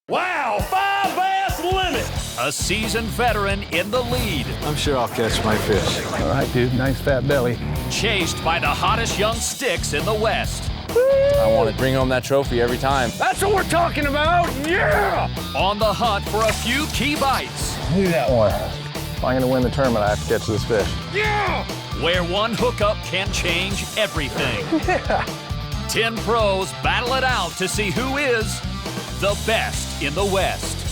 Wow, 5 bass limit. A seasoned veteran in the lead. I'm sure I'll catch my fish. All right, dude, nice fat belly. Chased by the hottest young sticks in the West. I want to bring home that trophy every time. That's what we're talking about, yeah! On the hunt for a few key bites. Look at that one. If I'm gonna win the tournament, I have to catch this fish. Yeah! Where one hookup can change everything. Yeah. 10 pros battle it out to see who is the best in the West.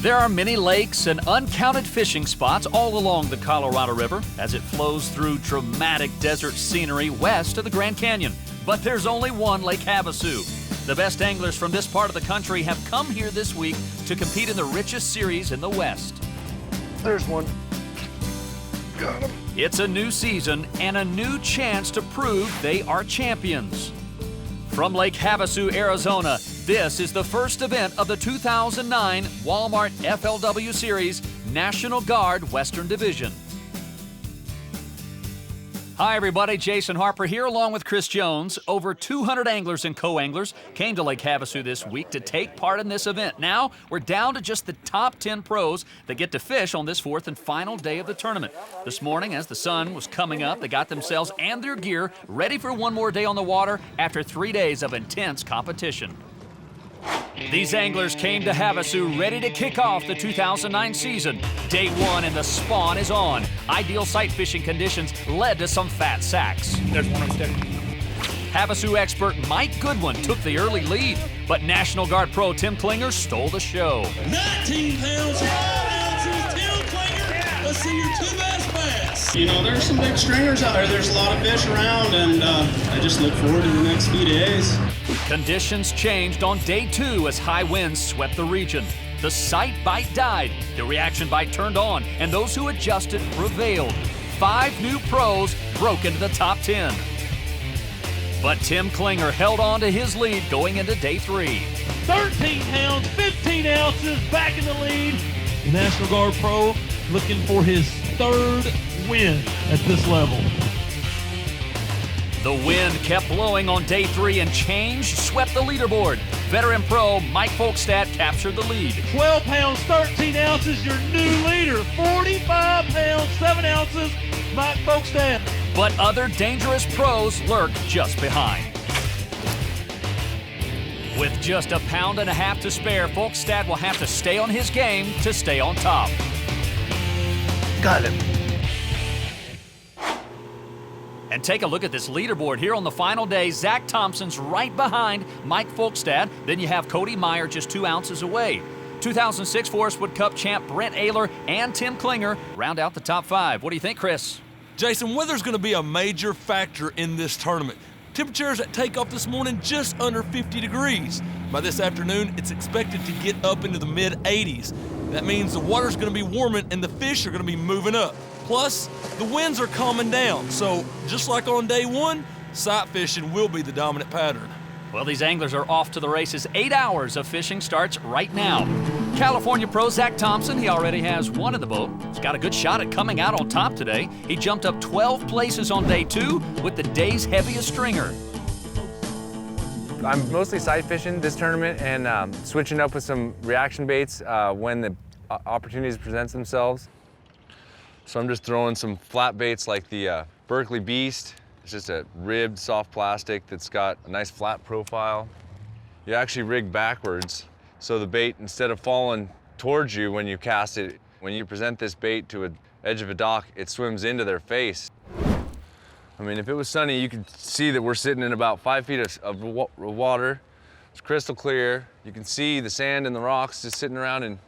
There are many lakes and uncounted fishing spots all along the Colorado River as it flows through dramatic desert scenery west of the Grand Canyon. But there's only one Lake Havasu. The best anglers from this part of the country have come here this week to compete in the richest series in the West. There's one. Got him. It's a new season and a new chance to prove they are champions. From Lake Havasu, Arizona, this is the first event of the 2009 Walmart FLW Series National Guard Western Division. Hi everybody, Jason Harper here along with Chris Jones. Over 200 anglers and co-anglers came to Lake Havasu this week to take part in this event. Now we're down to just the top 10 pros that get to fish on this fourth and final day of the tournament. This morning, as the sun was coming up, they got themselves and their gear ready for one more day on the water after 3 days of intense competition. These anglers came to Havasu ready to kick off the 2009 season. Day one and the spawn is on. Ideal sight fishing conditions led to some fat sacks. There's one on stick. Havasu expert Mike Goodwin took the early lead, but National Guard pro Tim Klinger stole the show. 19 pounds, 5 ounces, Tim Klinger. Let's see your 2 best bass. You know, there's some big stringers out there. There's a lot of fish around, and I just look forward to the next few days. Conditions changed on day 2 as high winds swept the region. The sight bite died, the reaction bite turned on, and those who adjusted prevailed. 5 new pros broke into the top 10. But Tim Klinger held on to his lead going into day 3. 13 pounds, 15 ounces, back in the lead. National Guard Pro looking for his 3rd win at this level. The wind kept blowing on day 3 and change swept the leaderboard. Veteran pro Mike Folkstad captured the lead. 12 pounds, 13 ounces, your new leader. 45 pounds, 7 ounces, Mike Folkstad. But other dangerous pros lurk just behind. With just 1.5 pounds to spare, Folkstad will have to stay on his game to stay on top. Got him. And take a look at this leaderboard here on the final day. Zach Thompson's right behind Mike Folkstad. Then you have Cody Meyer just 2 ounces away. 2006 Forest Wood Cup champ Brent Ehrler and Tim Klinger round out the top 5. What do you think, Chris? Jason, weather's going to be a major factor in this tournament. Temperatures at takeoff this morning just under 50 degrees. By this afternoon, it's expected to get up into the mid-80s. That means the water's going to be warming and the fish are going to be moving up. Plus, the winds are calming down, so just like on day 1, sight fishing will be the dominant pattern. Well, these anglers are off to the races. 8 hours of fishing starts right now. California pro Zach Thompson, he already has one in the boat. He's got a good shot at coming out on top today. He jumped up 12 places on day 2 with the day's heaviest stringer. I'm mostly sight fishing this tournament and switching up with some reaction baits when the opportunities present themselves. So I'm just throwing some flat baits like the Berkeley Beast. It's just a ribbed soft plastic that's got a nice flat profile. You actually rig backwards, so the bait, instead of falling towards you when you cast it, when you present this bait to an edge of a dock, it swims into their face. I mean, if it was sunny, you could see that we're sitting in about 5 feet of water. It's crystal clear. You can see the sand and the rocks just sitting around, and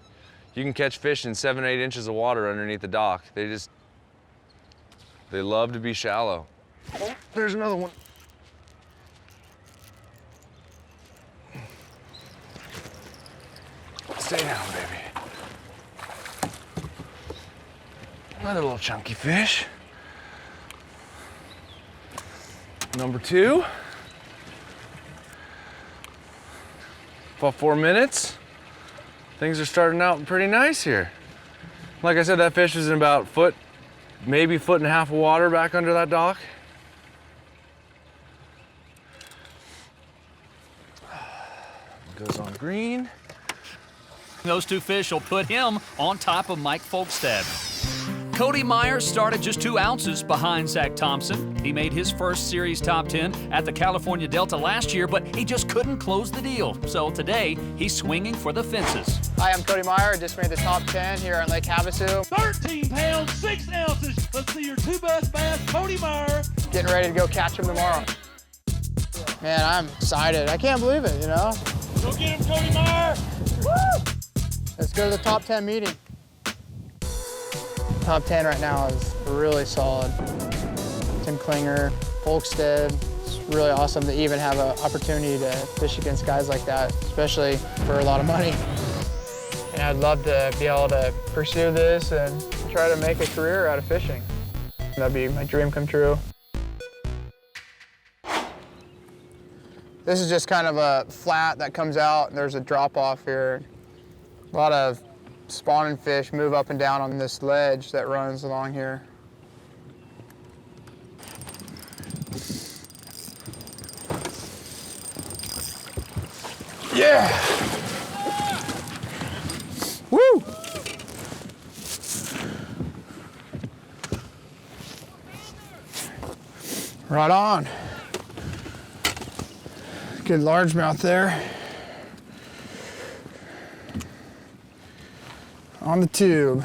you can catch fish in 7 or 8 inches of water underneath the dock. They love to be shallow. There's another one. Stay down, baby. Another little chunky fish. Number 2. About 4 minutes. Things are starting out pretty nice here. Like I said, that fish was in about foot, maybe 1.5 foot of water back under that dock. Goes on green. Those 2 fish will put him on top of Mike Folkstad. Cody Myers started just 2 ounces behind Zach Thompson. He made his first series top 10 at the California Delta last year, but he just couldn't close the deal. So today, he's swinging for the fences. Hi, I'm Cody Meyer. Just made the top 10 here on Lake Havasu. 13 pounds, 6 ounces. Let's see your 2 best bass, Cody Meyer. Getting ready to go catch him tomorrow. Man, I'm excited. I can't believe it, you know? Go get him, Cody Meyer. Woo! Let's go to the top 10 meeting. Top 10 right now is really solid. Tim Klinger, Folkstead. It's really awesome to even have an opportunity to fish against guys like that, especially for a lot of money. And I'd love to be able to pursue this and try to make a career out of fishing. That'd be my dream come true. This is just kind of a flat that comes out, and there's a drop off here. A lot of spawning fish move up and down on this ledge that runs along here. Yeah! Woo! Right on. Good largemouth there. On the tube.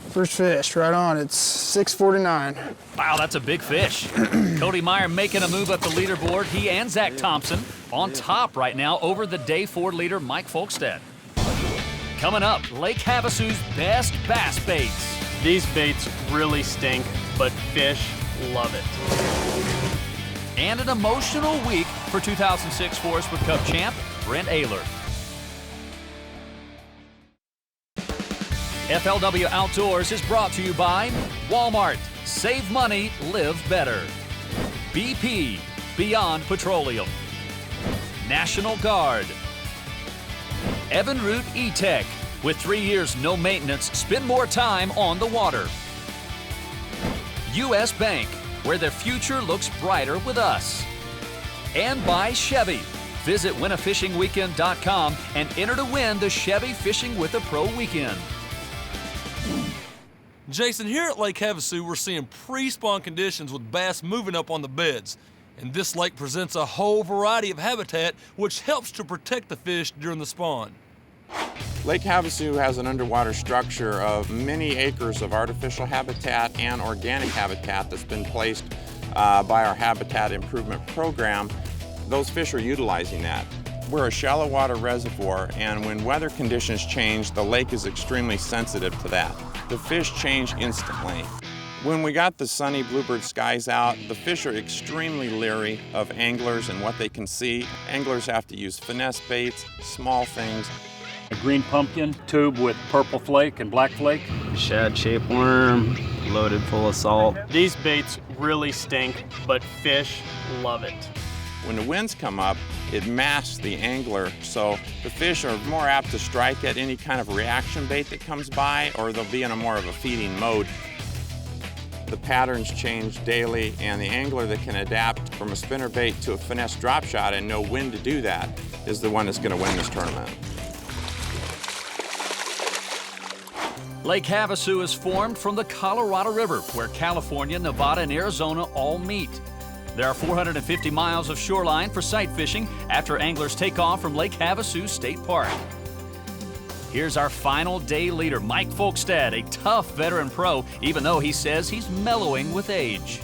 First fish, right on. It's 6:49. Wow, that's a big fish. Cody Meyer making a move up the leaderboard. He and Zach Thompson on top right now over the day 4 leader, Mike Folkstead. Coming up, Lake Havasu's best bass baits. These baits really stink, but fish love it. And an emotional week for 2006 Forest Wood Cup champ, Brent Ehrler. FLW Outdoors is brought to you by Walmart. Save money, live better. BP, Beyond Petroleum. National Guard. Evinrude E-Tech. With 3 years no maintenance, spend more time on the water. U.S. Bank, where the future looks brighter with us. And by Chevy. Visit winnafishingweekend.com and enter to win the Chevy Fishing with a Pro weekend. Jason, here at Lake Havasu, we're seeing pre-spawn conditions with bass moving up on the beds. And this lake presents a whole variety of habitat, which helps to protect the fish during the spawn. Lake Havasu has an underwater structure of many acres of artificial habitat and organic habitat that's been placed by our habitat improvement program. Those fish are utilizing that. We're a shallow water reservoir, and when weather conditions change, the lake is extremely sensitive to that. The fish change instantly. When we got the sunny bluebird skies out, the fish are extremely leery of anglers and what they can see. Anglers have to use finesse baits, small things. A green pumpkin tube with purple flake and black flake. Shad-shaped worm, loaded full of salt. These baits really stink, but fish love it. When the winds come up, it masks the angler, so the fish are more apt to strike at any kind of reaction bait that comes by, or they'll be in a more of a feeding mode. The patterns change daily, and the angler that can adapt from a spinnerbait to a finesse drop shot and know when to do that is the one that's going to win this tournament. Lake Havasu is formed from the Colorado River, where California, Nevada, and Arizona all meet. There are 450 miles of shoreline for sight fishing after anglers take off from Lake Havasu State Park. Here's our final day leader, Mike Folkstad, a tough veteran pro, even though he says he's mellowing with age.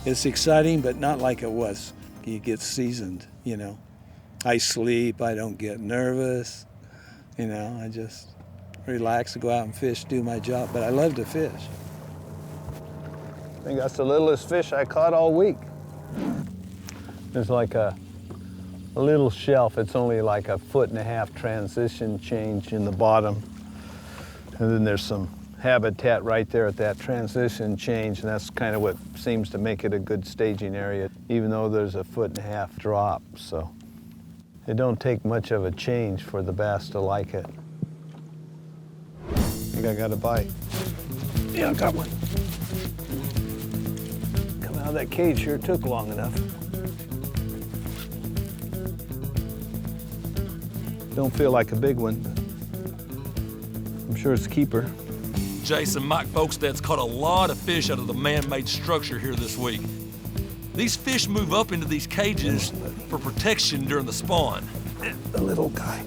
It's exciting, but not like it was. You get seasoned, you know. I sleep, I don't get nervous, you know, I just relax, go out and fish, do my job, but I love to fish. I think that's the littlest fish I caught all week. There's like a a little shelf. It's only like a 1.5 foot transition change in the bottom. And then there's some habitat right there at that transition change, and that's kind of what seems to make it a good staging area, even though there's a 1.5 foot drop. So it don't take much of a change for the bass to like it. I think I got a bite. Yeah, I got one. Coming out of that cage sure took long enough. Don't feel like a big one, but I'm sure it's a keeper. Jason, Mike Folkstad's caught a lot of fish out of the man-made structure here this week. These fish move up into these cages for protection during the spawn. The little guy.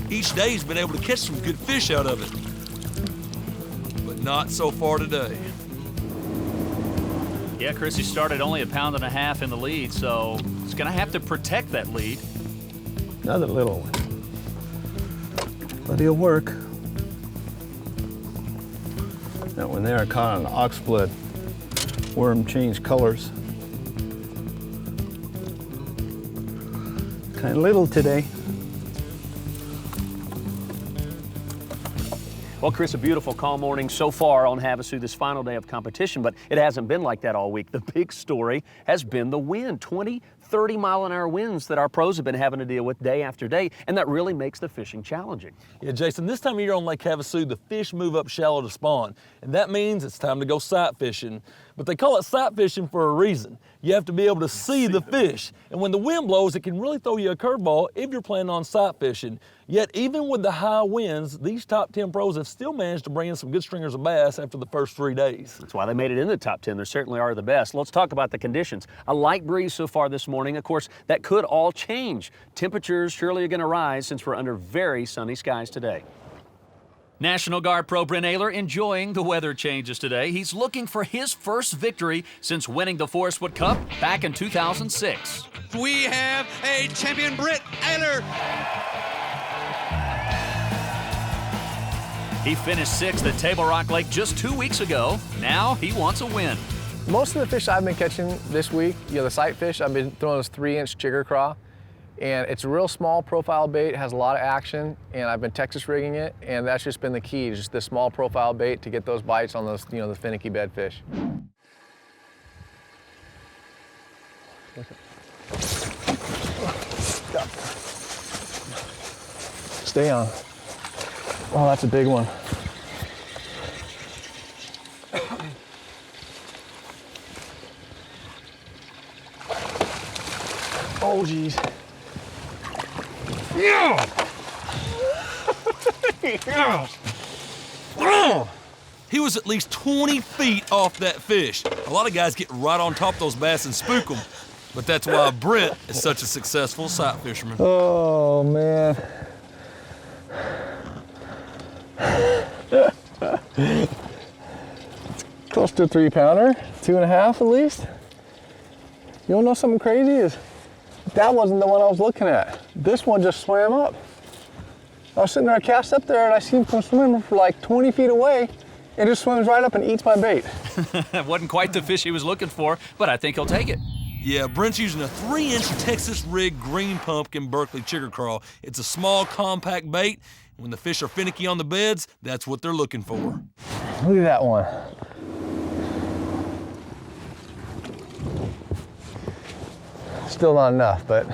Each day he's been able to catch some good fish out of it, but not so far today. Yeah, Chris, he started only 1.5 pounds in the lead, so he's gonna have to protect that lead. Another little one. But he'll work. That one there, I caught an oxblood worm, changed colors. Kind of little today. Well, Chris, a beautiful calm morning so far on Havasu, this final day of competition, but it hasn't been like that all week. The big story has been the wind, 20, 30-mile-an-hour winds that our pros have been having to deal with day after day, and that really makes the fishing challenging. Yeah, Jason, this time of year on Lake Havasu, the fish move up shallow to spawn, and that means it's time to go sight fishing. But they call it sight fishing for a reason. You have to be able to see the fish, and when the wind blows, it can really throw you a curveball if you're planning on sight fishing. Yet, even with the high winds, these top 10 pros have still managed to bring in some good stringers of bass after the first 3 days. That's why they made it in the top 10. They certainly are the best. Let's talk about the conditions. A light breeze so far this morning. Of course, that could all change. Temperatures surely are going to rise since we're under very sunny skies today. National Guard pro Brent Ehrler enjoying the weather changes today. He's looking for his first victory since winning the Forest Wood Cup back in 2006. We have a champion, Brent Ehrler. He finished 6th at Table Rock Lake just 2 weeks ago. Now he wants a win. Most of the fish I've been catching this week, the sight fish, I've been throwing this 3-inch jigger craw. And it's a real small profile bait, it has a lot of action, and I've been Texas rigging it, and that's just been the key, just this small profile bait to get those bites on those, the finicky bed fish. Stay on. Oh, that's a big one. Oh, geez. Yeah! He was at least 20 feet off that fish. A lot of guys get right on top of those bass and spook them, but that's why Brent is such a successful sight fisherman. Oh, man. It's close to a 3-pounder, 2.5 at least. You wanna know something crazy is, that wasn't the one I was looking at. This one just swam up. I was sitting there, I cast up there, and I see him come swimming for like 20 feet away, and just swims right up and eats my bait. Wasn't quite the fish he was looking for, but I think he'll take it. Yeah, Brent's using a 3-inch Texas rig green pumpkin Berkeley chigger crawl. It's a small, compact bait. When the fish are finicky on the beds, that's what they're looking for. Look at that one. Still not enough, but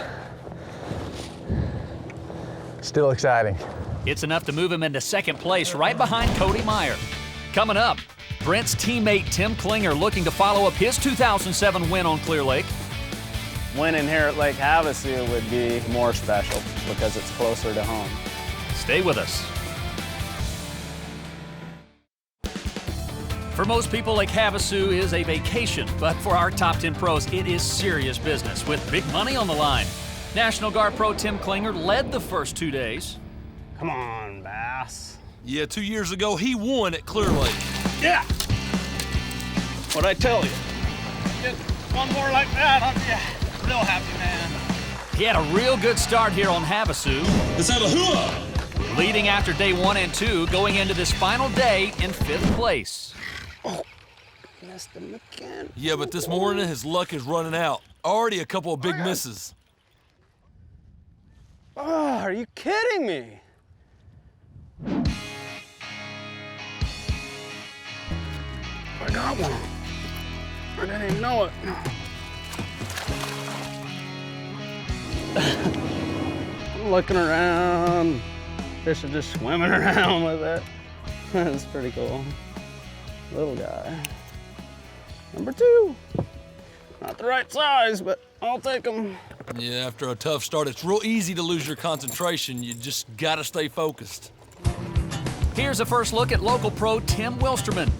still exciting. It's enough to move him into 2nd place right behind Cody Meyer. Coming up, Brent's teammate Tim Klinger looking to follow up his 2007 win on Clear Lake. Winning here at Lake Havasu would be more special because it's closer to home. Stay with us. For most people, Lake Havasu is a vacation, but for our top 10 pros, it is serious business with big money on the line. National Guard pro Tim Klinger led the first 2 days. Come on, bass. Yeah, 2 years ago, he won at Clear Lake. Yeah. What'd I tell you? Just one more like that, I'll be real happy, man. He had a real good start here on Havasu. Let's have a hula! Leading after day 1 and 2, going into this final day in 5th place. Oh, missed him again. Yeah, but this morning his luck is running out. Already a couple of big misses. Oh, are you kidding me? I got one. I didn't even know it. I'm looking around. Fish are just swimming around with it. That's pretty cool. Little guy. Number 2. Not the right size, but I'll take them. Yeah, after a tough start, it's real easy to lose your concentration. You just gotta stay focused. Here's a first look at local pro Tim Wilsterman.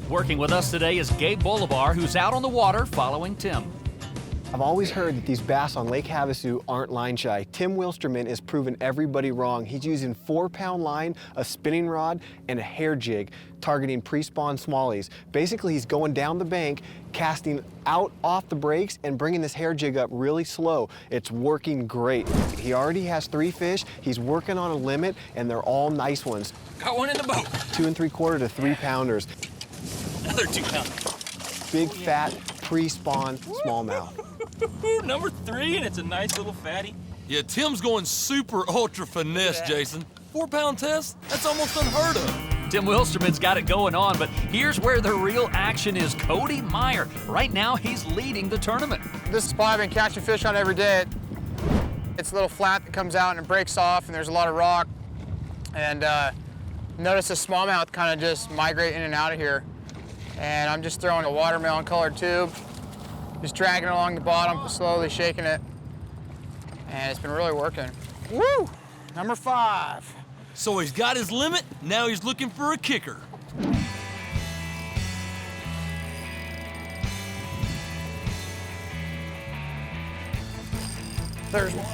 Working with us today is Gabe Bolivar, who's out on the water following Tim. I've always heard that these bass on Lake Havasu aren't line shy. Tim Wilsterman has proven everybody wrong. He's using 4-pound line, a spinning rod, and a hair jig, targeting pre-spawn smallies. Basically, he's going down the bank, casting out off the brakes, and bringing this hair jig up really slow. It's working great. He already has 3 fish. He's working on a limit, and they're all nice ones. Got one in the boat. 2 3/4 to 3 pounders. Another 2 pounder. Big, fat, pre-spawn smallmouth. Number 3, and it's a nice little fatty. Yeah, Tim's going super ultra finesse, Jason. 4-pound test? That's almost unheard of. Tim Wilsterman's got it going on, but here's where the real action is. Cody Meyer. Right now, he's leading the tournament. This spot I've been catching fish on every day. It's a little flat that comes out and it breaks off, and there's a lot of rock. And notice the smallmouth kind of just migrate in and out of here. And I'm just throwing a watermelon colored tube, just dragging it along the bottom, slowly shaking it. And it's been really working. Woo! Number 5. So he's got his limit, now he's looking for a kicker. There's one.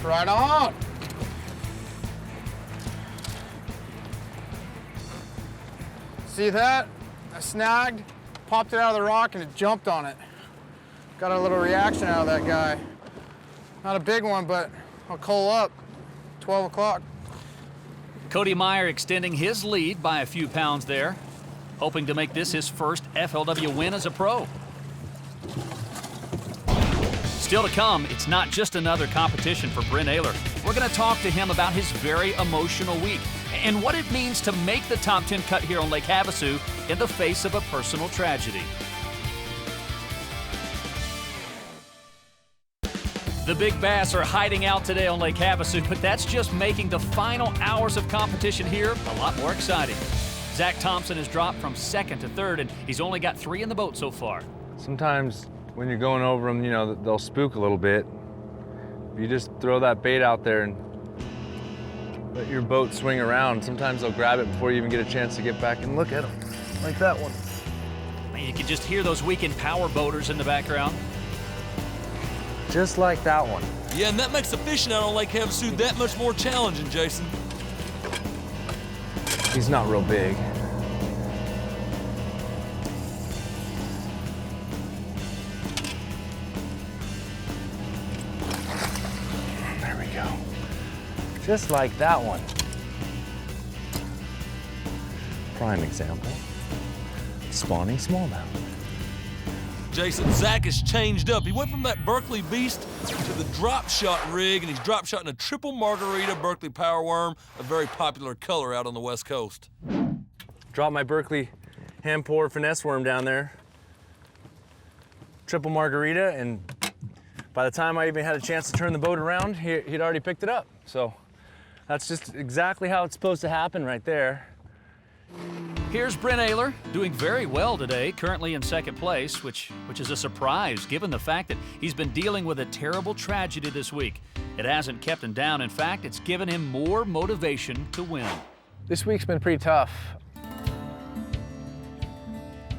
Right on. See that? I snagged, popped it out of the rock, and it jumped on it. Got a little reaction out of that guy. Not a big one, but I'll coal up. 12 o'clock. Cody Meyer extending his lead by a few pounds there, hoping to make this his first FLW win as a pro. Still to come, it's not just another competition for Brent Ehrler. We're going to talk to him about his very emotional week and what it means to make the top 10 cut here on Lake Havasu in the face of a personal tragedy. The big bass are hiding out today on Lake Havasu, but that's just making the final hours of competition here a lot more exciting. Zach Thompson has dropped from 2nd to 3rd, and he's only got 3 in the boat so far. Sometimes when you're going over them, you know, they'll spook a little bit. If you just throw that bait out there and let your boat swing around, sometimes they'll grab it before you even get a chance to get back and look at them, like that one. Man, you can just hear those weekend power boaters in the background. Just like that one. Yeah, and that makes the fishing out on Lake Havasu that much more challenging, Jason. He's not real big. There we go. Just like that one. Prime example. Spawning smallmouth. Jason, Zach has changed up. He went from that Berkeley Beast to the drop shot rig, and he's drop shotting a triple margarita Berkeley Power Worm, a very popular color out on the West Coast. Dropped my Berkeley hand pour finesse worm down there. Triple margarita, and by the time I even had a chance to turn the boat around, he'd already picked it up. So that's just exactly how it's supposed to happen right there. Here's Brent Ehrler doing very well today, currently in 2nd place, which is a surprise given the fact that he's been dealing with a terrible tragedy this week. It hasn't kept him down. In fact, it's given him more motivation to win. This week's been pretty tough.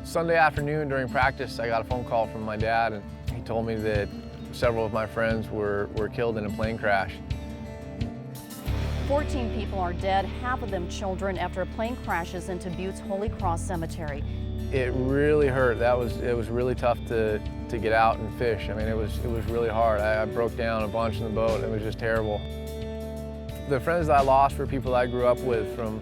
Sunday afternoon during practice, I got a phone call from my dad, and he told me that several of my friends were killed in a plane crash. 14 people are dead, half of them children, after a plane crashes into Butte's Holy Cross Cemetery. It really hurt. It was really tough to get out and fish. I mean, it was really hard. I broke down a bunch in the boat. It was just terrible. The friends that I lost were people I grew up with from,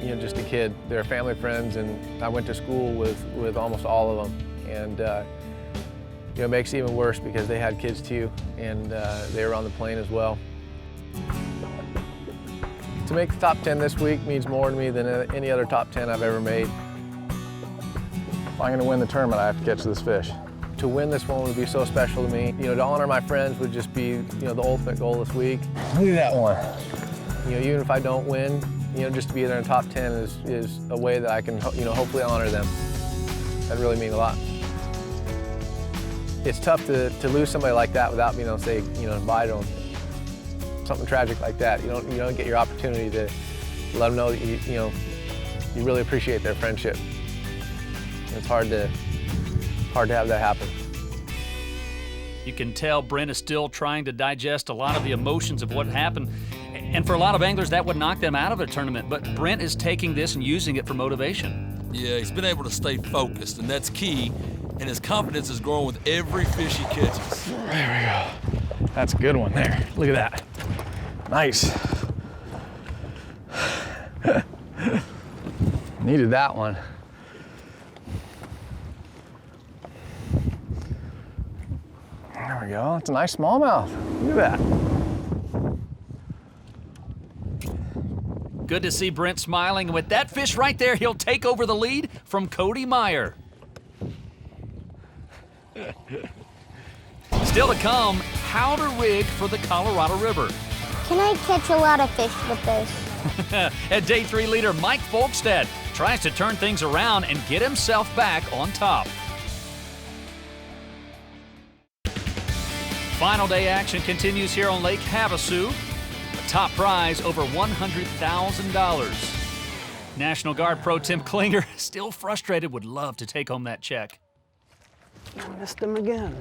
just a kid. They're family friends, and I went to school with almost all of them. And it makes it even worse because they had kids too, and they were on the plane as well. To make the top 10 this week means more to me than any other top 10 I've ever made. If I'm gonna win the tournament, I have to catch this fish. To win this one would be so special to me. To honor my friends would just be, the ultimate goal this week. Look at that one. Even if I don't win, just to be there in the top 10 is a way that I can, hopefully honor them. That'd really mean a lot. It's tough to lose somebody like that without being able to say, bye to them. Something tragic like that, you don't get your opportunity to let them know that you really appreciate their friendship. It's hard to have that happen. You can tell Brent is still trying to digest a lot of the emotions of what happened. And for a lot of anglers, that would knock them out of a tournament. But Brent is taking this and using it for motivation. Yeah, he's been able to stay focused, and that's key. And his confidence is growing with every fish he catches. There we go. That's a good one there. Look at that. Nice. Needed that one. There we go. It's a nice smallmouth. Look at that. Good to see Brent smiling. And with that fish right there, he'll take over the lead from Cody Meyer. Still to come, how to rig for the Colorado River. Can I catch a lot of fish with this? And day 3 leader Mike Folkstead tries to turn things around and get himself back on top. Final day action continues here on Lake Havasu. The top prize over $100,000. National Guard Pro Tim Klinger, still frustrated, would love to take home that check. I missed him again.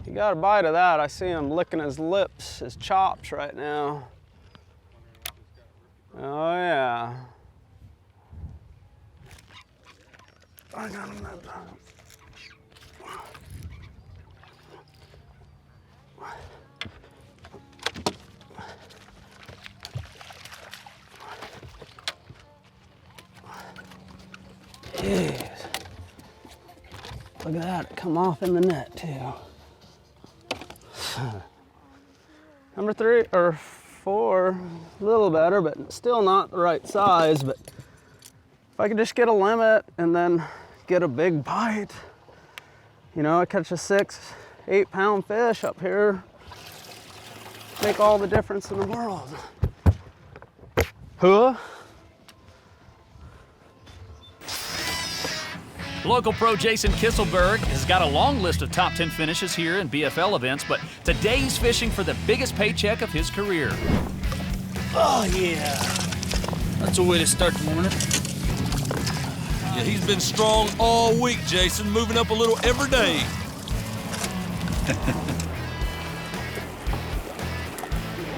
He got a bite of that. I see him licking his lips, his chops right now. Oh yeah. I got him that time. Jeez. Look at that, come off in the net too. Number 3 or 4, a little better, but still not the right size. But if I could just get a limit and then get a big bite, I catch a 6-8 pound fish up here, make all the difference in the world. Huh? Local pro Jason Kisselberg has got a long list of top 10 finishes here in BFL events, but today he's fishing for the biggest paycheck of his career. Oh yeah, that's a way to start the morning. Yeah, he's been strong all week, Jason, moving up a little every day.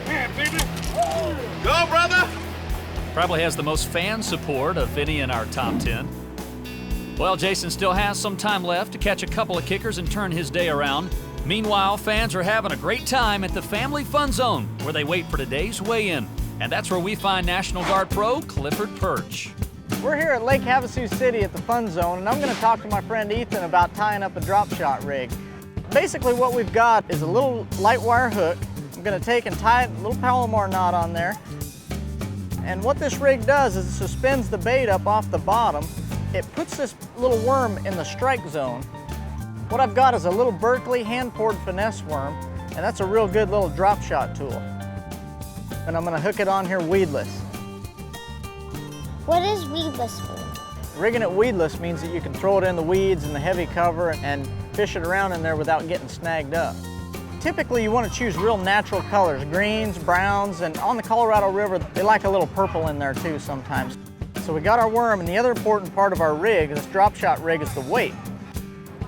Yeah, baby. Go, brother! Probably has the most fan support of any in our top 10. Well, Jason still has some time left to catch a couple of kickers and turn his day around. Meanwhile, fans are having a great time at the Family Fun Zone, where they wait for today's weigh-in. And that's where we find National Guard Pro Clifford Perch. We're here at Lake Havasu City at the Fun Zone, and I'm going to talk to my friend Ethan about tying up a drop shot rig. Basically what we've got is a little light wire hook. I'm going to take and tie a little Palomar knot on there. And what this rig does is it suspends the bait up off the bottom. It puts this little worm in the strike zone. What I've got is a little Berkeley hand-poured finesse worm, and that's a real good little drop shot tool. And I'm gonna hook it on here weedless. What does weedless mean? Rigging it weedless means that you can throw it in the weeds and the heavy cover and fish it around in there without getting snagged up. Typically you want to choose real natural colors, greens, browns, and on the Colorado River they like a little purple in there too sometimes. So we got our worm, and the other important part of our rig, this drop shot rig, is the weight.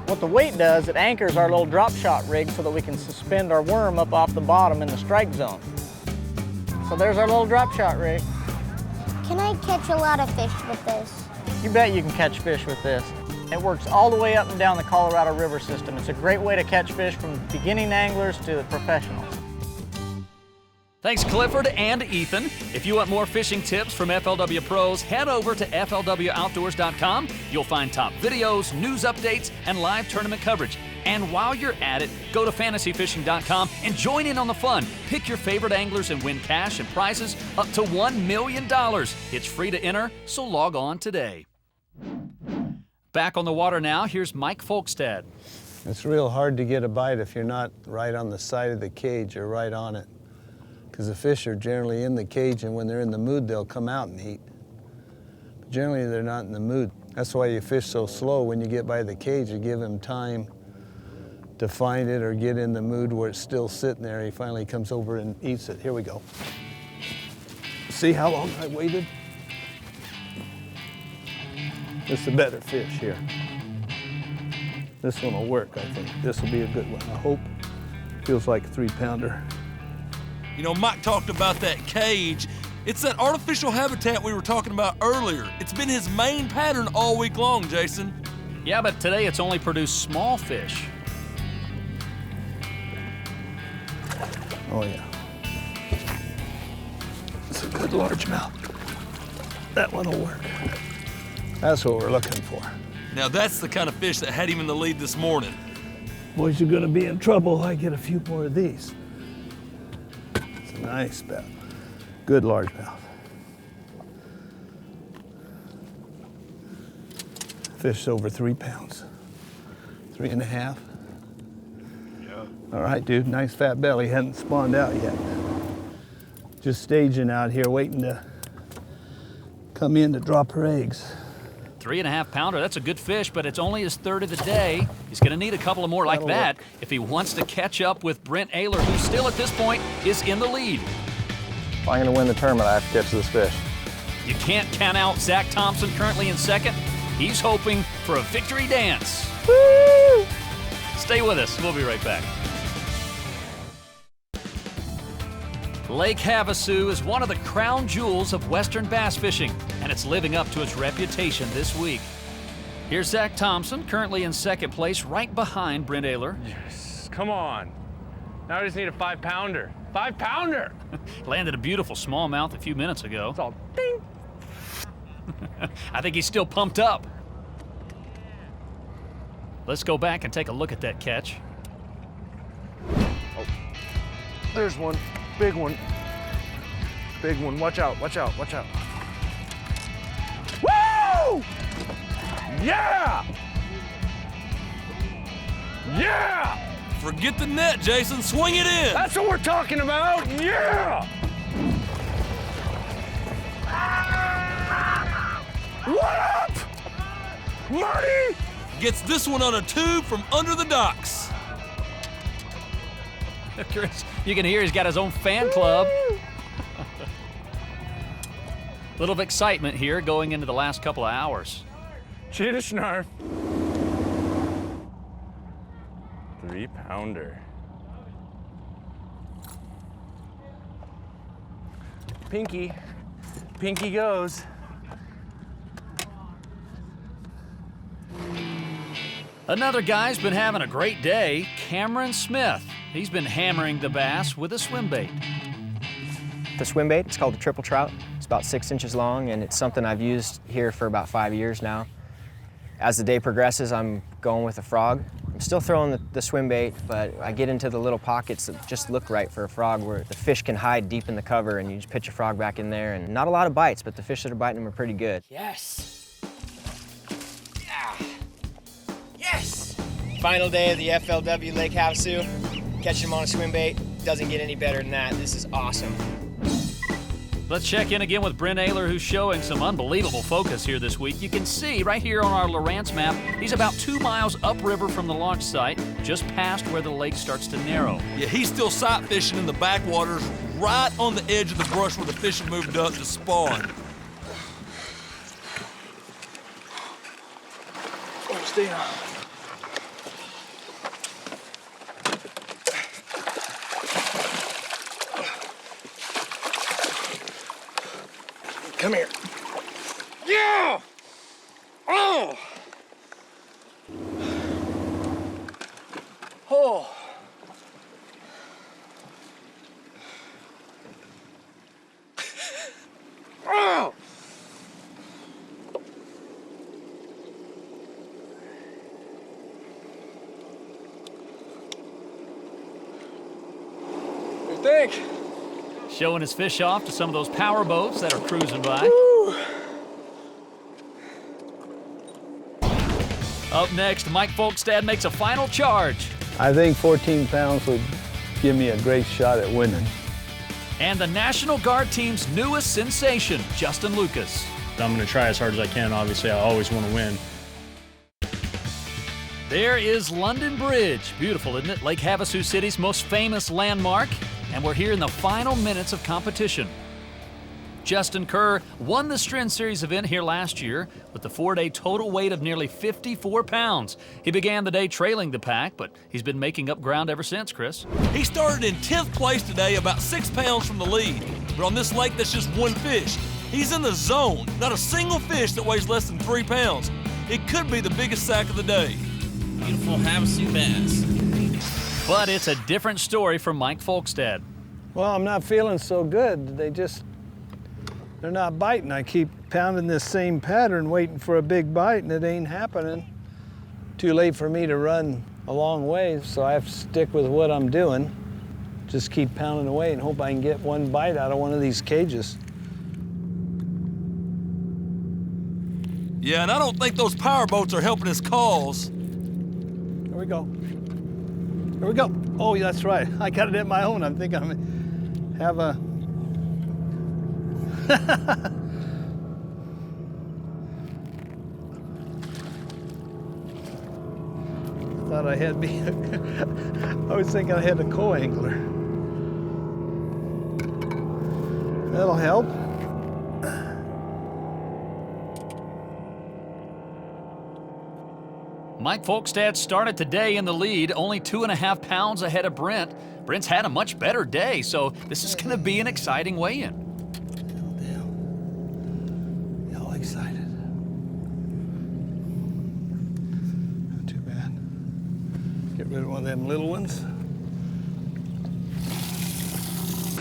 What the weight does, it anchors our little drop shot rig so that we can suspend our worm up off the bottom in the strike zone. So there's our little drop shot rig. Can I catch a lot of fish with this? You bet you can catch fish with this. It works all the way up and down the Colorado River system. It's a great way to catch fish from beginning anglers to the professionals. Thanks, Clifford and Ethan. If you want more fishing tips from FLW pros, head over to FLWOutdoors.com. You'll find top videos, news updates, and live tournament coverage. And while you're at it, go to fantasyfishing.com and join in on the fun. Pick your favorite anglers and win cash and prizes up to $1 million. It's free to enter, so log on today. Back on the water now, here's Mike Folkstad. It's real hard to get a bite if you're not right on the side of the cage or right on it, because the fish are generally in the cage, and when they're in the mood, they'll come out and eat. But generally, they're not in the mood. That's why you fish so slow. When you get by the cage, you give him time to find it or get in the mood where it's still sitting there. He finally comes over and eats it. Here we go. See how long I waited? This is a better fish here. This one will work, I think. This will be a good one, I hope. Feels like a 3-pounder. You know, Mike talked about that cage. It's that artificial habitat we were talking about earlier. It's been his main pattern all week long, Jason. Yeah, but today it's only produced small fish. Oh yeah. It's a good largemouth. That one will work. That's what we're looking for. Now that's the kind of fish that had him in the lead this morning. Boys, you're gonna be in trouble. I get a few more of these. It's a nice bet. Good largemouth. Fish over 3 pounds. 3.5. All right, dude, nice fat belly, hadn't spawned out yet. Just staging out here, waiting to come in to drop her eggs. 3.5 pounder, that's a good fish, but it's only his third of the day. He's gonna need a couple of more like that if he wants to catch up with Brent Ehrler, who still at this point is in the lead. If I'm gonna win the tournament, I have to catch this fish. You can't count out Zach Thompson, currently in second. He's hoping for a victory dance. Woo! Stay with us, we'll be right back. Lake Havasu is one of the crown jewels of Western bass fishing, and it's living up to its reputation this week. Here's Zach Thompson, currently in second place, right behind Brent Ehrler. Yes, come on. Now I just need a 5-pounder. 5-pounder! Landed a beautiful smallmouth a few minutes ago. It's all ding. I think he's still pumped up. Let's go back and take a look at that catch. Oh, there's one. Big one. Big one. Watch out, watch out, watch out. Woo! Yeah! Yeah! Forget the net, Jason. Swing it in. That's what we're talking about. Yeah! What up? Marty! Gets this one on a tube from under the docks. Chris, you can hear he's got his own fan club. Little of excitement here going into the last couple of hours. Cheetah snarf. 3-pounder. Pinky. Pinky goes. Another guy's been having a great day, Cameron Smith. He's been hammering the bass with a swim bait. The swim bait, it's called a triple trout. It's about 6 inches long, and it's something I've used here for about 5 years now. As the day progresses, I'm going with a frog. I'm still throwing the swim bait, but I get into the little pockets that just look right for a frog, where the fish can hide deep in the cover, and you just pitch a frog back in there, and not a lot of bites, but the fish that are biting them are pretty good. Yes! Yeah! Yes! Final day of the FLW Lake Havasu. Catching them on a swim bait. Doesn't get any better than that. This is awesome. Let's check in again with Brent Ehrler, who's showing some unbelievable focus here this week. You can see right here on our Lowrance map, he's about 2 miles upriver from the launch site, just past where the lake starts to narrow. Yeah, he's still sight fishing in the backwaters, right on the edge of the brush where the fish have moved up to spawn. Stay on. Come here. Yeah! Oh! Oh! think. Showing his fish off to some of those power boats that are cruising by. Woo. Up next, Mike Folkstad makes a final charge. I think 14 pounds would give me a great shot at winning. And the National Guard team's newest sensation, Justin Lucas. I'm going to try as hard as I can. Obviously, I always want to win. There is London Bridge. Beautiful, isn't it? Lake Havasu City's most famous landmark. And we're here in the final minutes of competition. Justin Kerr won the Strand Series event here last year with the 4-day total weight of nearly 54 pounds. He began the day trailing the pack, but he's been making up ground ever since, Chris. He started in 10th place today, about 6 pounds from the lead. But on this lake, that's just one fish. He's in the zone. Not a single fish that weighs less than 3 pounds. It could be the biggest sack of the day. Beautiful Havasu bass. But it's a different story from Mike Folkstad. Well, I'm not feeling so good. They're not biting. I keep pounding this same pattern, waiting for a big bite, and it ain't happening. Too late for me to run a long way, so I have to stick with what I'm doing. Just keep pounding away and hope I can get one bite out of one of these cages. Yeah, and I don't think those power boats are helping his cause. Here we go. Here we go. Oh, that's right. I got it at my own. I'm thinking I'm have a... Thought I had me. I was thinking I had a co-angler. That'll help. Mike Folkstad started today in the lead, only 2.5 pounds ahead of Brent. Brent's had a much better day, so this is going to be an exciting weigh-in. All excited. Not too bad. Get rid of one of them little ones.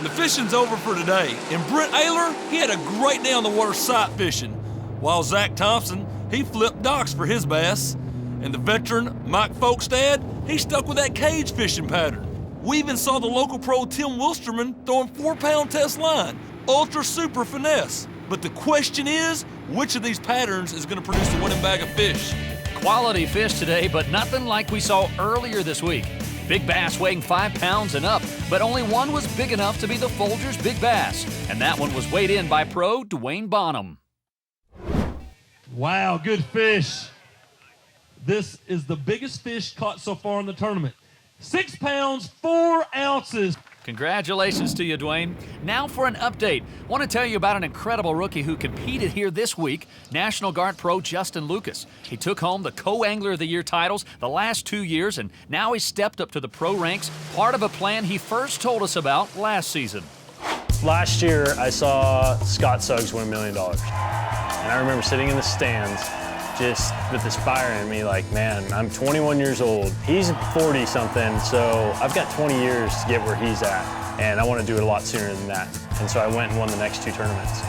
The fishing's over for today, and Brent Ehrler, he had a great day on the water sight fishing, while Zach Thompson, he flipped docks for his bass. And the veteran, Mike Folkstad, he stuck with that cage fishing pattern. We even saw the local pro Tim Wilsterman throwing 4-pound test line, ultra super finesse. But the question is, which of these patterns is going to produce the winning bag of fish? Quality fish today, but nothing like we saw earlier this week. Big bass weighing 5 pounds and up, but only one was big enough to be the Folgers Big Bass. And that one was weighed in by pro Dwayne Bonham. Wow, good fish. This is the biggest fish caught so far in the tournament. 6 pounds, 4 ounces. Congratulations to you, Dwayne. Now for an update. Want to tell you about an incredible rookie who competed here this week, National Guard pro Justin Lucas. He took home the Co-Angler of the Year titles the last 2 years, and now he's stepped up to the pro ranks, part of a plan he first told us about last season. Last year, I saw Scott Suggs win $1 million. And I remember sitting in the stands just with this fire in me, like, man, I'm 21 years old. He's 40-something, so I've got 20 years to get where he's at, and I want to do it a lot sooner than that. And so I went and won the next 2 tournaments.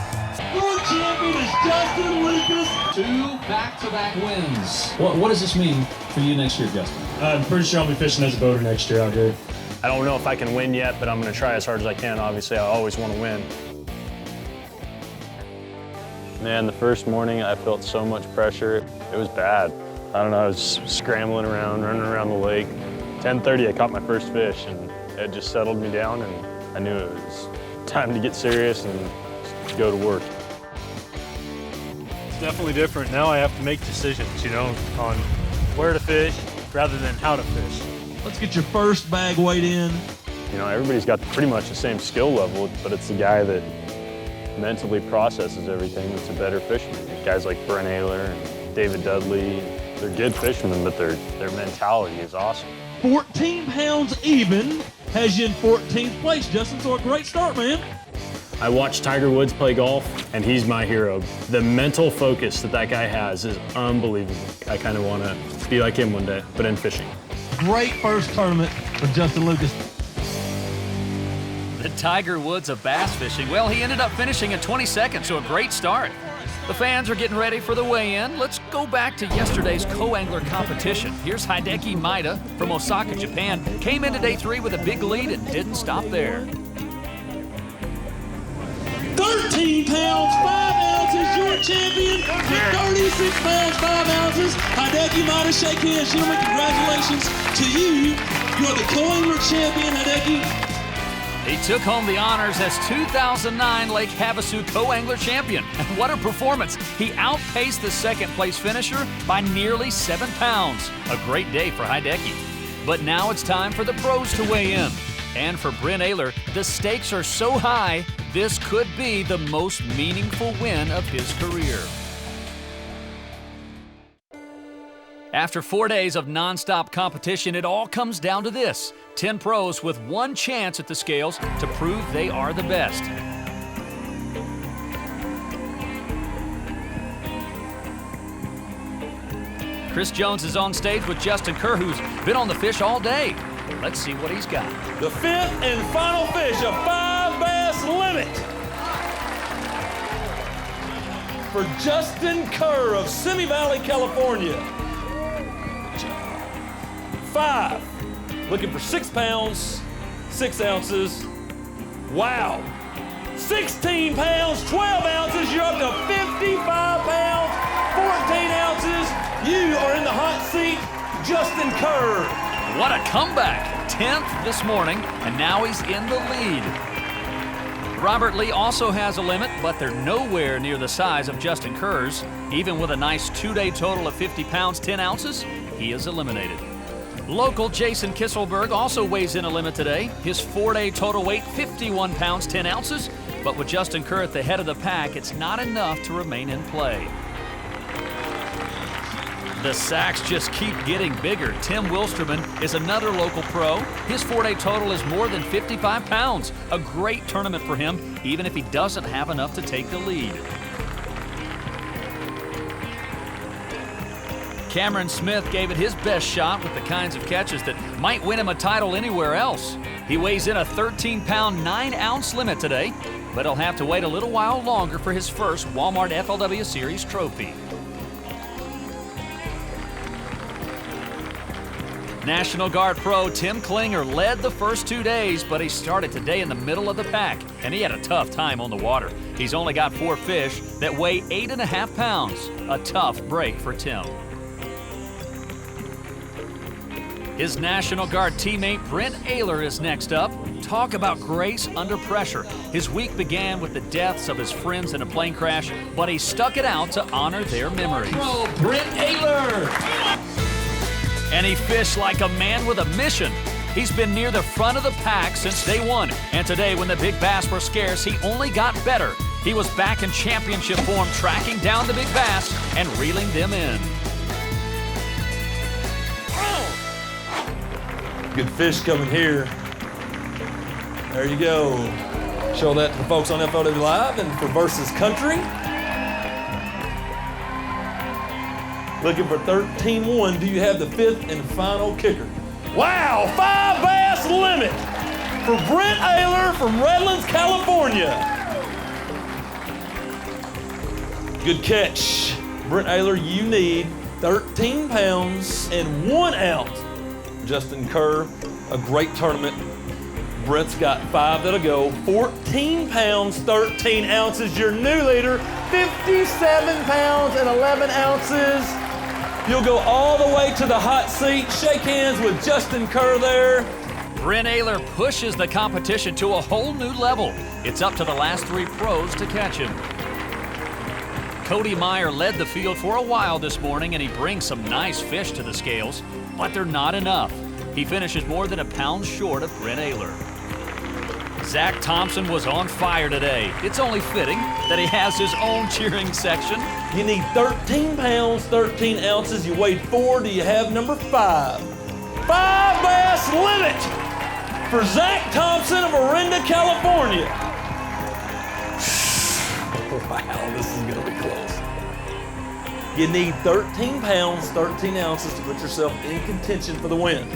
Your champion is Justin Lucas. 2 back-to-back wins. What does this mean for you next year, Justin? I'm pretty sure I'll be fishing as a boater next year out here. I don't know if I can win yet, but I'm going to try as hard as I can. Obviously, I always want to win. Man, the first morning I felt so much pressure. It was bad. I don't know, I was scrambling around, running around the lake. 10:30, I caught my first fish, and it just settled me down, and I knew it was time to get serious and go to work. It's definitely different. Now I have to make decisions, you know, on where to fish rather than how to fish. Let's get your first bag weighed in. You know, everybody's got pretty much the same skill level, but it's the guy that mentally processes everything that's a better fisherman. Guys like Brent Ehrler and David Dudley, they're good fishermen, but their mentality is awesome. 14 pounds even has you in 14th place, Justin, so a great start, man. I watched Tiger Woods play golf, and he's my hero. The mental focus that guy has is unbelievable. I kind of want to be like him one day, but in fishing. Great first tournament for Justin Lucas. The Tiger Woods of bass fishing. Well, he ended up finishing in 22nd, so a great start. The fans are getting ready for the weigh-in. Let's go back to yesterday's co-angler competition. Here's Hideki Maeda from Osaka, Japan. Came into day 3 with a big lead and didn't stop there. 13 pounds, 5 ounces, your champion for 36 pounds, 5 ounces. Hideki Mata, shake hands, gentlemen. Congratulations to you. You're the co-angler champion, Hideki. He took home the honors as 2009 Lake Havasu co-angler champion. And what a performance. He outpaced the second-place finisher by nearly 7 pounds. A great day for Hideki. But now it's time for the pros to weigh in. And for Brent Ehrler, the stakes are so high, this could be the most meaningful win of his career. After 4 days of non-stop competition, it all comes down to this. 10 pros with one chance at the scales to prove they are the best. Chris Jones is on stage with Justin Kerr, who's been on the fish all day. Let's see what he's got. The fifth and final fish, a 5 bass limit for Justin Kerr of Simi Valley, California. 5, looking for 6 pounds, 6 ounces. Wow. 16 pounds, 12 ounces, you're up to 55 pounds, 14 ounces. You are in the hot seat, Justin Kerr. What a comeback. 10th this morning, and now he's in the lead. Robert Lee also has a limit, but they're nowhere near the size of Justin Kerr's. Even with a nice 2-day total of 50 pounds, 10 ounces, he is eliminated. Local Jason Kisselberg also weighs in a limit today. His 4-day total weight, 51 pounds, 10 ounces. But with Justin Kerr at the head of the pack, it's not enough to remain in play. The sacks just keep getting bigger. Tim Wilsterman is another local pro. His 4-day total is more than 55 pounds. A great tournament for him, even if he doesn't have enough to take the lead. Cameron Smith gave it his best shot with the kinds of catches that might win him a title anywhere else. He weighs in a 13-pound, 9-ounce limit today, but he'll have to wait a little while longer for his first Walmart FLW Series trophy. National Guard pro Tim Klinger led the first 2 days, but he started today in the middle of the pack, and he had a tough time on the water. He's only got 4 fish that weigh 8.5 pounds. A tough break for Tim. His National Guard teammate Brent Ehrler is next up. Talk about grace under pressure. His week began with the deaths of his friends in a plane crash, but he stuck it out to honor their memories. Pro Brent Ehrler. And he fished like a man with a mission. He's been near the front of the pack since day one, and today when the big bass were scarce, he only got better. He was back in championship form, tracking down the big bass and reeling them in. Good fish coming here. There you go. Show that to the folks on FLW Live and for Versus Country. Looking for 13-1. Do you have the 5th and final kicker? Wow, 5 bass limit for Brent Ehrler from Redlands, California. Good catch. Brent Ehrler, you need 13 pounds and 1 ounce. Justin Kerr, a great tournament. Brent's got 5 that'll go. 14 pounds, 13 ounces. Your new leader, 57 pounds and 11 ounces. You'll go all the way to the hot seat. Shake hands with Justin Kerr there. Brent Ehrler pushes the competition to a whole new level. It's up to the last 3 pros to catch him. Cody Meyer led the field for a while this morning, and he brings some nice fish to the scales, but they're not enough. He finishes more than a pound short of Brent Ehrler. Zach Thompson was on fire today. It's only fitting that he has his own cheering section. You need 13 pounds, 13 ounces. You weighed 4. Do you have number 5? 5 bass limit for Zach Thompson of Orinda, California. Wow, this is gonna be close. You need 13 pounds, 13 ounces to put yourself in contention for the win.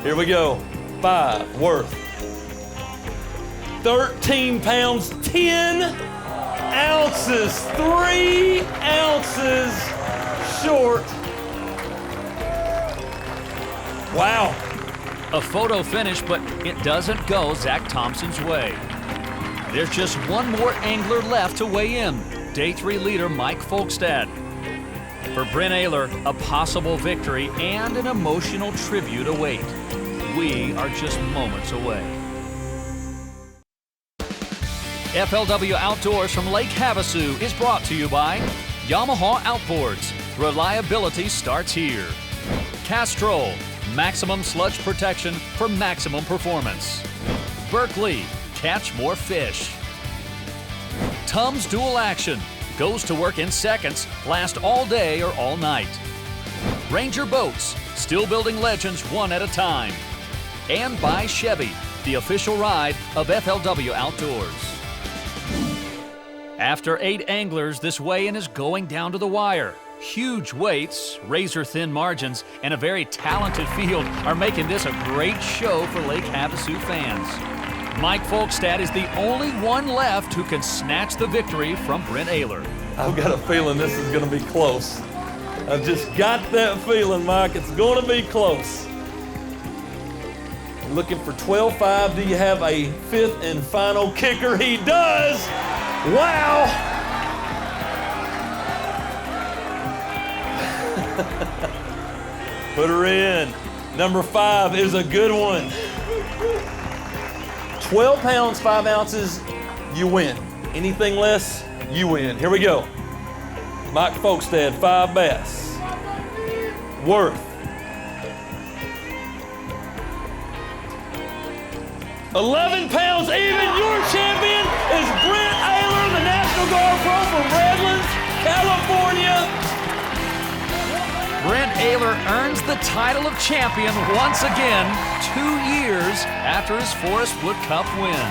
Here we go. 5 worth. 13 pounds, 10 ounces, 3 ounces short. Wow. A photo finish, but it doesn't go Zach Thompson's way. There's just one more angler left to weigh in, Day 3 leader Mike Folkestad. For Brent Ehrler, a possible victory and an emotional tribute await. We are just moments away. FLW Outdoors from Lake Havasu is brought to you by Yamaha Outboards. Reliability starts here. Castrol, maximum sludge protection for maximum performance. Berkeley, catch more fish. Tums Dual Action, goes to work in seconds, last all day or all night. Ranger Boats, still building legends one at a time. And by Chevy, the official ride of FLW Outdoors. After 8 anglers, this weigh-in is going down to the wire. Huge weights, razor-thin margins, and a very talented field are making this a great show for Lake Havasu fans. Mike Folkestad is the only one left who can snatch the victory from Brent Ehrler. I've got a feeling this is going to be close. I've just got that feeling, Mike. It's going to be close. Looking for 12.5. Do you have a 5th and final kicker? He does! Wow! Put her in. Number 5 is a good one. 12 pounds, 5 ounces, you win. Anything less, you win. Here we go. Mike Folkestad, 5 bass. Worth. 11 pounds even. Your champion is Brent Ehrler, the National Guard Pro from Redlands, California. Brent Ehrler earns the title of champion once again, 2 years after his Forest Wood Cup win.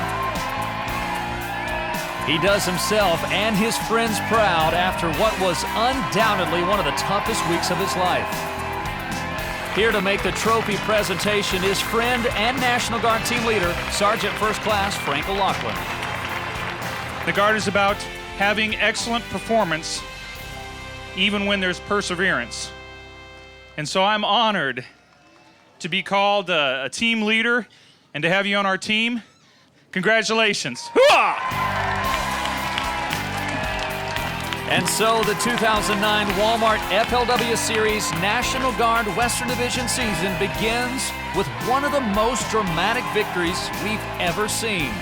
He does himself and his friends proud after what was undoubtedly one of the toughest weeks of his life. Here to make the trophy presentation is friend and National Guard team leader, Sergeant First Class Frank O'Loughlin. The Guard is about having excellent performance even when there's perseverance. And so I'm honored to be called a team leader and to have you on our team. Congratulations. Hoo-ah! And so the 2009 Walmart FLW Series National Guard Western Division season begins with one of the most dramatic victories we've ever seen.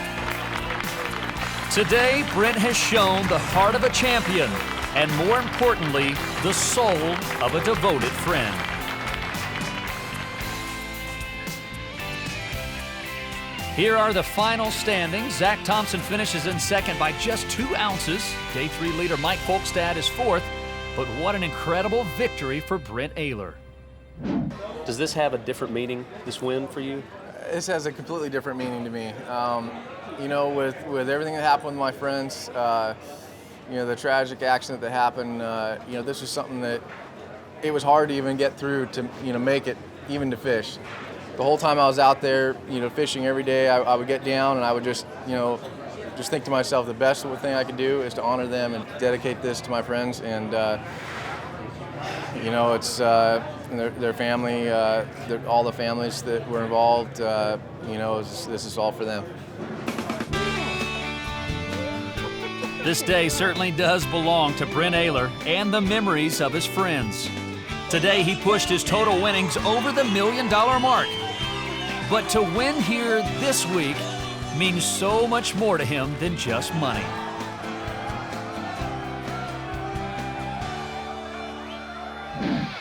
Today, Brent has shown the heart of a champion and, more importantly, the soul of a devoted friend. Here are the final standings. Zach Thompson finishes in second by just 2 ounces. Day 3 leader Mike Folkestad is fourth. But what an incredible victory for Brent Ehrler. Does this have a different meaning, this win for you? This has a completely different meaning to me. You know, with everything that happened with my friends, you know, the tragic accident that happened, you know, this was something that it was hard to even get through to, you know, make it even to fish. The whole time I was out there, you know, fishing every day, I would get down and I would just, you know, just think to myself, the best thing I could do is to honor them and dedicate this to my friends. And, you know, it's their family, all the families that were involved, you know, this is all for them. This day certainly does belong to Brent Ehrler and the memories of his friends. Today he pushed his total winnings over the $1 million mark. But to win here this week means so much more to him than just money.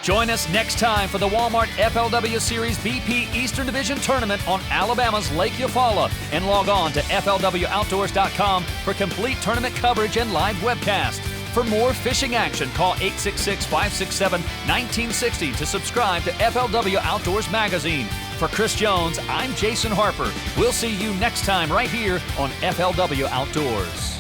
Join us next time for the Walmart FLW Series BP Eastern Division Tournament on Alabama's Lake Eufaula, and log on to FLWOutdoors.com for complete tournament coverage and live webcast. For more fishing action, call 866-567-1960 to subscribe to FLW Outdoors Magazine. For Chris Jones, I'm Jason Harper. We'll see you next time right here on FLW Outdoors.